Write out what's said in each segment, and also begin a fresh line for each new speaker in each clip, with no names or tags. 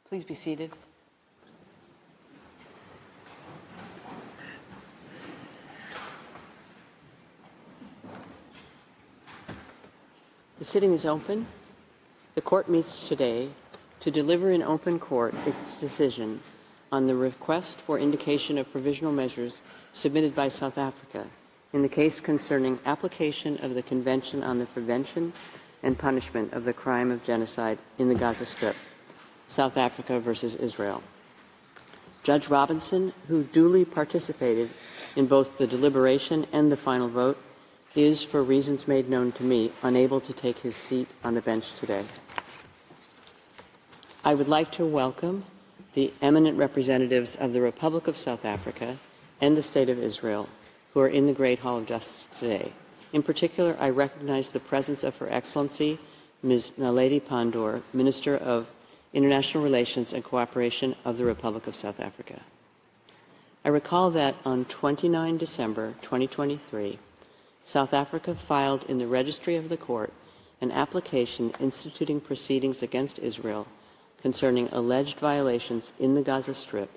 Please be seated. The sitting is open. The court meets today to deliver in open court its decision on the request for indication of provisional measures submitted by South Africa in the case concerning application of the Convention on the Prevention and Punishment of the Crime of Genocide in the Gaza Strip, South Africa versus Israel. Judge Robinson, who duly participated in both the deliberation and the final vote, is, for reasons made known to me, unable to take his seat on the bench today. I would like to welcome the eminent representatives of the Republic of South Africa and the State of Israel who are in the Great Hall of Justice today. In particular, I recognize the presence of Her Excellency, Ms. Naledi Pandor, Minister of International Relations and Cooperation of the Republic of South Africa. I recall that on 29 December 2023, South Africa filed in the Registry of the Court an application instituting proceedings against Israel concerning alleged violations in the Gaza Strip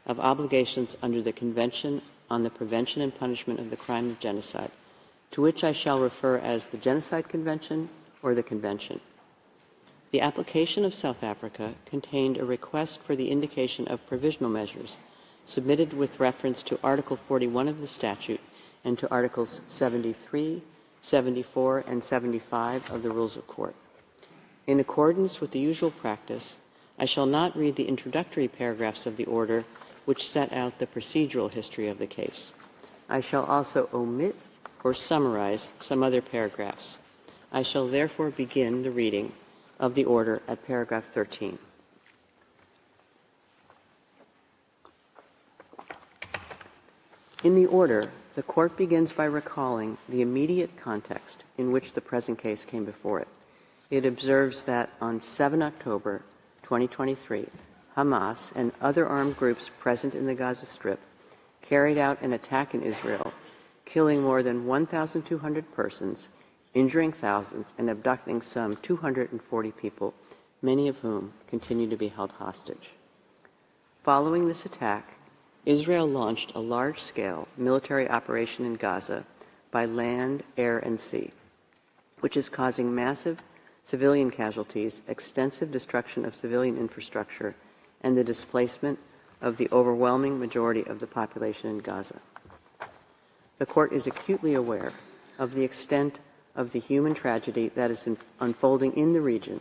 of obligations under the Convention on the Prevention and Punishment of the Crime of Genocide, to which I shall refer as the Genocide Convention or the Convention. The application of South Africa contained a request for the indication of provisional measures submitted with reference to Article 41 of the statute and to Articles 73, 74, and 75 of the Rules of Court. In accordance with the usual practice, I shall not read the introductory paragraphs of the order which set out the procedural history of the case. I shall also omit or summarize some other paragraphs. I shall therefore begin the reading of the order at paragraph 13. In the order, the Court begins by recalling the immediate context in which the present case came before it. It observes that on 7 October 2023, Hamas and other armed groups present in the Gaza Strip carried out an attack in Israel, killing more than 1,200 persons, injuring thousands, and abducting some 240 people, many of whom continue to be held hostage. Following this attack, Israel launched a large-scale military operation in Gaza by land, air, and sea, which is causing massive civilian casualties, extensive destruction of civilian infrastructure, and the displacement of the overwhelming majority of the population in Gaza. The Court is acutely aware of the extent of the human tragedy that is unfolding in the region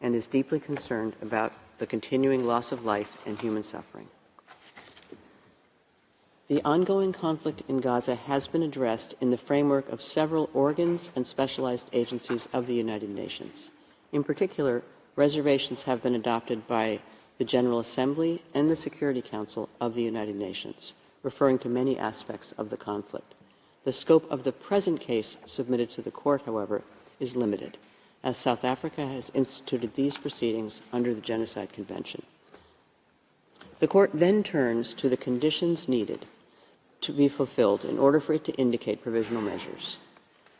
and is deeply concerned about the continuing loss of life and human suffering. The ongoing conflict in Gaza has been addressed in the framework of several organs and specialized agencies of the United Nations. In particular, reservations have been adopted by the General Assembly and the Security Council of the United Nations, referring to many aspects of the conflict. The scope of the present case submitted to the Court, however, is limited, as South Africa has instituted these proceedings under the Genocide Convention. The Court then turns to the conditions needed to be fulfilled in order for it to indicate provisional measures.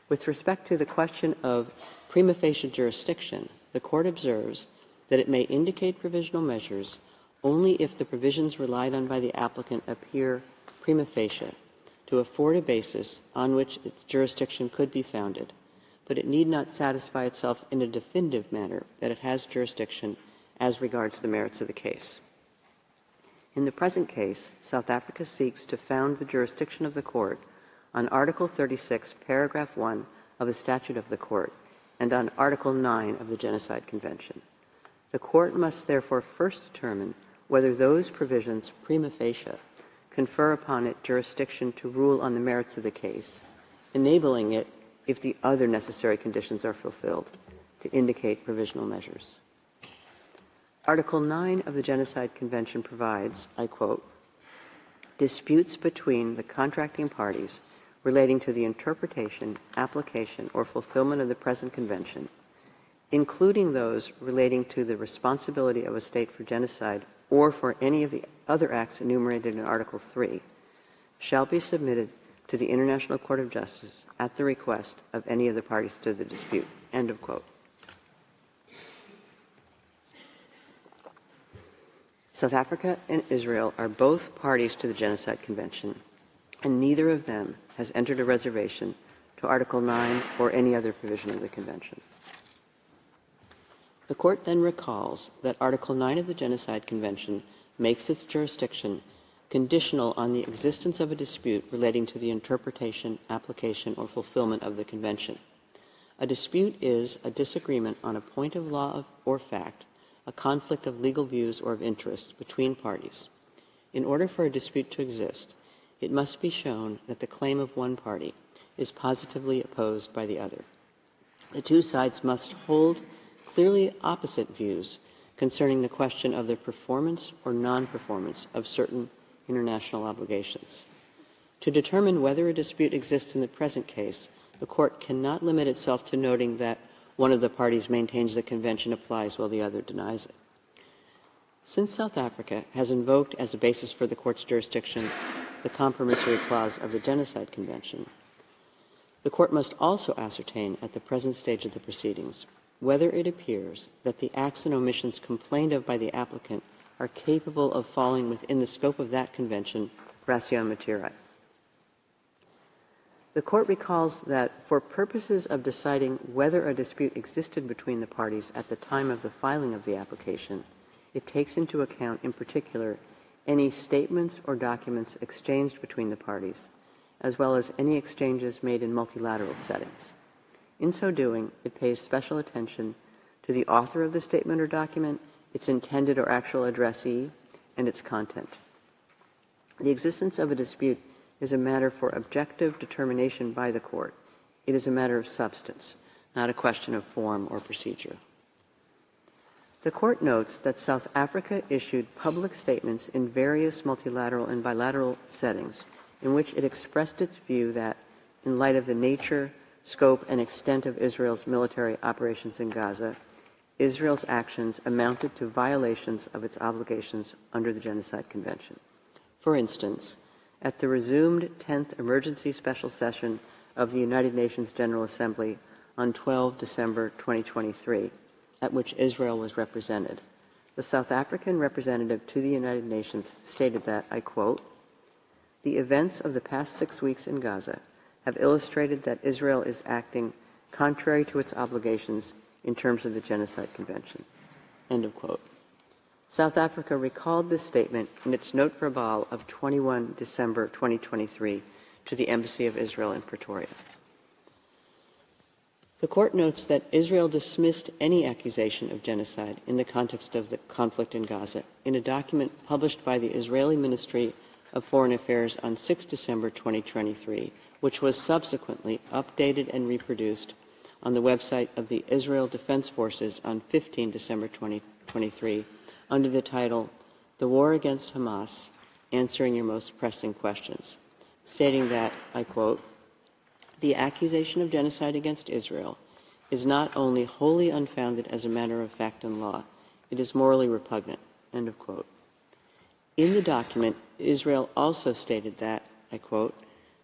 With respect to the question of prima facie jurisdiction, the Court observes that it may indicate provisional measures only if the provisions relied on by the applicant appear prima facie to afford a basis on which its jurisdiction could be founded, but it need not satisfy itself in a definitive manner that it has jurisdiction as regards the merits of the case. In the present case, South Africa seeks to found the jurisdiction of the Court on Article 36, Paragraph 1 of the Statute of the Court and on Article 9 of the Genocide Convention. The Court must therefore first determine whether those provisions prima facie confer upon it jurisdiction to rule on the merits of the case, enabling it, if the other necessary conditions are fulfilled, to indicate provisional measures. Article 9 of the Genocide Convention provides, I quote, "Disputes between the contracting parties relating to the interpretation, application, or fulfillment of the present convention, including those relating to the responsibility of a state for genocide or for any of the other acts enumerated in Article 3, shall be submitted to the International Court of Justice at the request of any of the parties to the dispute." End of quote. South Africa and Israel are both parties to the Genocide Convention, and neither of them has entered a reservation to Article 9 or any other provision of the Convention. The Court then recalls that Article 9 of the Genocide Convention makes its jurisdiction conditional on the existence of a dispute relating to the interpretation, application, or fulfillment of the Convention. A dispute is a disagreement on a point of law or fact, a conflict of legal views or of interest between parties. In order for a dispute to exist, it must be shown that the claim of one party is positively opposed by the other. The two sides must hold clearly opposite views concerning the question of the performance or non-performance of certain international obligations. To determine whether a dispute exists in the present case, the Court cannot limit itself to noting that one of the parties maintains the Convention applies while the other denies it. Since South Africa has invoked as a basis for the Court's jurisdiction the compromissory clause of the Genocide Convention, the Court must also ascertain at the present stage of the proceedings whether it appears that the acts and omissions complained of by the applicant are capable of falling within the scope of that convention, ratio materiae. The Court recalls that for purposes of deciding whether a dispute existed between the parties at the time of the filing of the application, it takes into account, in particular, any statements or documents exchanged between the parties, as well as any exchanges made in multilateral settings. In so doing, it pays special attention to the author of the statement or document, its intended or actual addressee, and its content. The existence of a dispute is a matter for objective determination by the Court. It is a matter of substance, not a question of form or procedure. The Court notes that South Africa issued public statements in various multilateral and bilateral settings in which it expressed its view that, in light of the nature, scope, and extent of Israel's military operations in Gaza, Israel's actions amounted to violations of its obligations under the Genocide Convention. For instance, at the resumed 10th Emergency Special Session of the United Nations General Assembly on 12 December 2023, at which Israel was represented, the South African representative to the United Nations stated that, I quote, "The events of the past 6 weeks in Gaza have illustrated that Israel is acting contrary to its obligations in terms of the Genocide Convention." End of quote. South Africa recalled this statement in its note verbal of 21 December 2023 to the Embassy of Israel in Pretoria. The Court notes that Israel dismissed any accusation of genocide in the context of the conflict in Gaza in a document published by the Israeli Ministry of Foreign Affairs on 6 December 2023, which was subsequently updated and reproduced on the website of the Israel Defense Forces on 15 December 2023 under the title, "The War Against Hamas, Answering Your Most Pressing Questions," stating that, I quote, "The accusation of genocide against Israel is not only wholly unfounded as a matter of fact and law, it is morally repugnant." End of quote. In the document, Israel also stated that, I quote,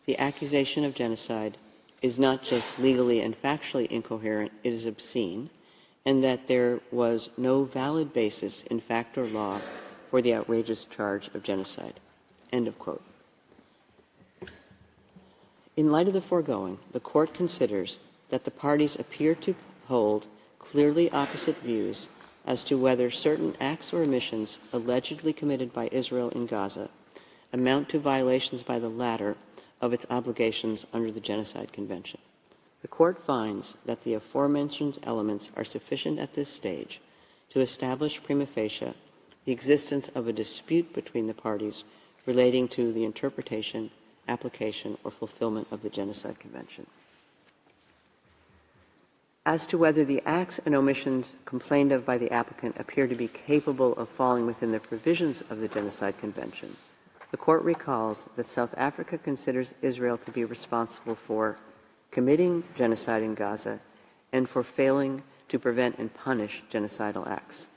"The accusation of genocide is not just legally and factually incoherent, it is obscene, and that there was no valid basis in fact or law for the outrageous charge of genocide." End of quote. In light of the foregoing, the Court considers that the parties appear to hold clearly opposite views as to whether certain acts or omissions allegedly committed by Israel in Gaza amount to violations by the latter of its obligations under the Genocide Convention. The Court finds that the aforementioned elements are sufficient at this stage to establish prima facie the existence of a dispute between the parties relating to the interpretation, application, or fulfillment of the Genocide Convention. As to whether the acts and omissions complained of by the applicant appear to be capable of falling within the provisions of the Genocide Convention, the Court recalls that South Africa considers Israel to be responsible for committing genocide in Gaza and for failing to prevent and punish genocidal acts.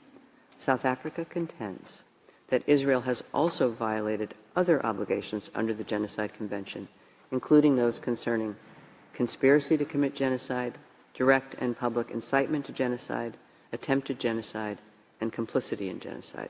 South Africa contends that Israel has also violated other obligations under the Genocide Convention, including those concerning conspiracy to commit genocide, direct and public incitement to genocide, attempted genocide, and complicity in genocide.